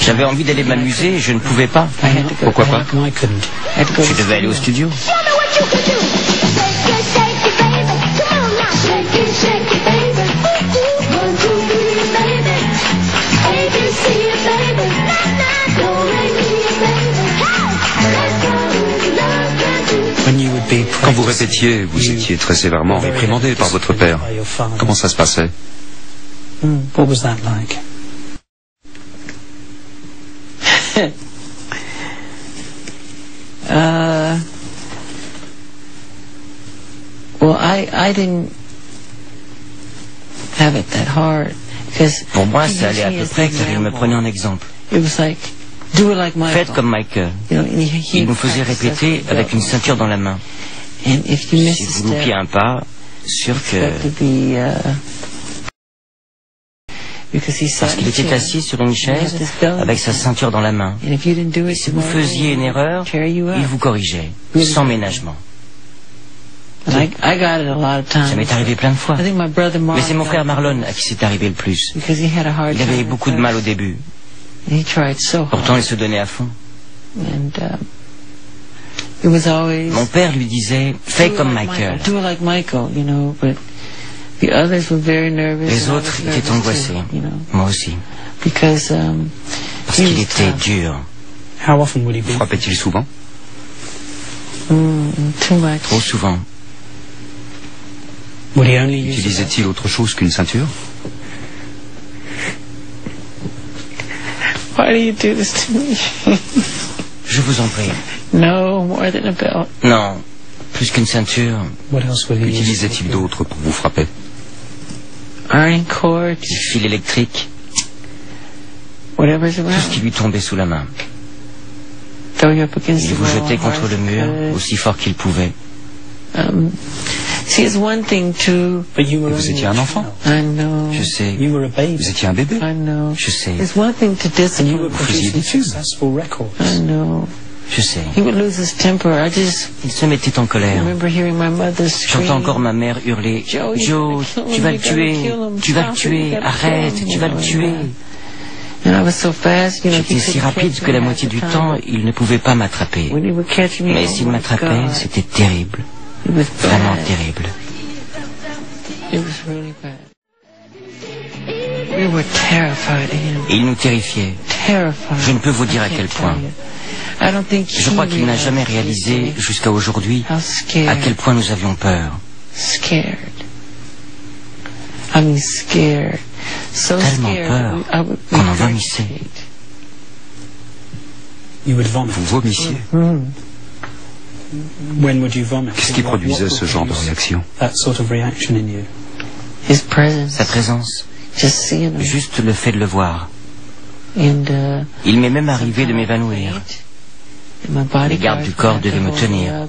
J'avais envie d'aller m'amuser et je ne pouvais pas. Pourquoi pas? Je devais aller au studio. Quand vous répétiez, vous étiez très sévèrement réprimandé par votre père. Comment ça se passait? What was that like? Well, I didn't have it that hard because Pour moi, ça allait à peu près car il me prenait en exemple. it was like do it like Michael. Faites comme Michael. You know, and Il nous faisait répéter avec une ceinture dans la main. And if you miss Si a vous loupiez step, un pas, sûr que... that would be because he Parce sat qu'il in a était chair, assis sur une chaise avec sa ceinture dans la main. and if you didn't do it, Si vous faisiez une erreur, tear you up. il vous corrigeait, sans ménagement. And I got it a lot of times. Ça m'est arrivé plein de fois. I think my brother Marlon Mais c'est mon got frère it Marlon à qui c'est arrivé le plus. because he had a hard Il avait time beaucoup de at mal au first. début. And he tried so hard. Pourtant, il se donnait à fond. And it was always Mon père lui disait, fais do it comme like Michael. do it like Michael, you know. But the others were very nervous. Les and I autres was étaient nervous angoissés. too, you know, Moi aussi. because Parce he qu'il was était tough. dur. How often would he be? Frappait-il souvent? Too much. Trop souvent. Would he only use it? Utilisait-il autre chose qu'une ceinture? Why do you do this to me? Je vous en prie. No, more than a belt. Non, plus qu'une ceinture. What else would he use? Qu'utilisait-il d'autre pour vous frapper? Ironing cords, Du fil électrique, whatever's tout ce around. qui lui tombait sous la main. Throw you up against Il the vous wall. jetait contre hard le as mur you could. aussi fort qu'il pouvait. See, it's one thing to. But you were Vous only étiez a un enfant. child. I know. Je sais, You were a baby. Vous étiez un bébé. I know. je sais, It's one thing to And you discipline. were faisiez producing des tubes. successful records. I know. je sais. He would lose his temper. I just Il se mettait en colère. remember hearing my mother scream. J'entends encore ma mère hurler, Joe, Joe, tu vas le tuer, tu vas le tuer, arrête, tu vas le tuer. And I was so fast, you know, he J'étais si couldn't rapide catch que la me moitié half the du time. temps, il ne pouvait pas m'attraper. When he would catch me, Mais oh s'il my m'attrapait, God, c'était terrible, it was vraiment bad. terrible. It was really bad. We were terrified of him. Et il nous terrifiait. Terrified. Je ne peux vous dire à I can't quel tell point. you. I don't think Je crois qu'il n'a jamais réalisé, jusqu'à aujourd'hui, how scared. à quel point nous avions peur. Scared. I mean, scared. So Tellement scared. peur I would qu'on en vomissait. You would vomit. Vous vomissiez. When would you vomit? Qu'est-ce qui produisait ce genre de réaction? That sort of reaction in you. His presence. Sa présence, Just seeing him. juste le fait de le voir. And, Il m'est même arrivé de m'évanouir. and my bodyguard Les gardes du corps devaient me tenir.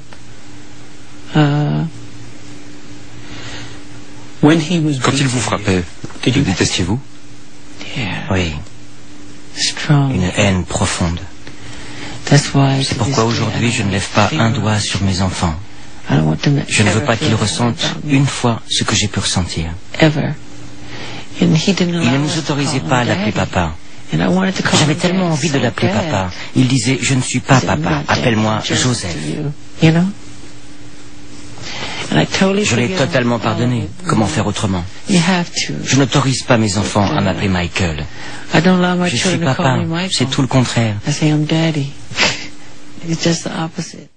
When he was Quand il vous beating frappait, Did le you- détestiez-vous? Yeah. Oui, Strong. une haine profonde. That's why. C'est pourquoi aujourd'hui je ne lève pas un doigt sur mes enfants. Je ne veux pas qu'ils ressentent une fois ce que j'ai pu ressentir. Ever. And he didn't Il allow ne nous us to autorisait call pas à him l'appeler Daddy. papa. And I wanted to call J'avais him tellement Daddy envie de so l'appeler bad. papa. Il disait, je ne suis pas I said, papa, "I'm not Daddy, appelle-moi I'm just Joseph. to you know? And I totally Je l'ai forgive him. totalement pardonné. Comment faire autrement? You have to. Je n'autorise pas mes enfants à m'appeler Michael. I don't allow my Je suis children to call papa, me Michael. c'est tout le contraire. I say I'm Daddy. It's just the opposite.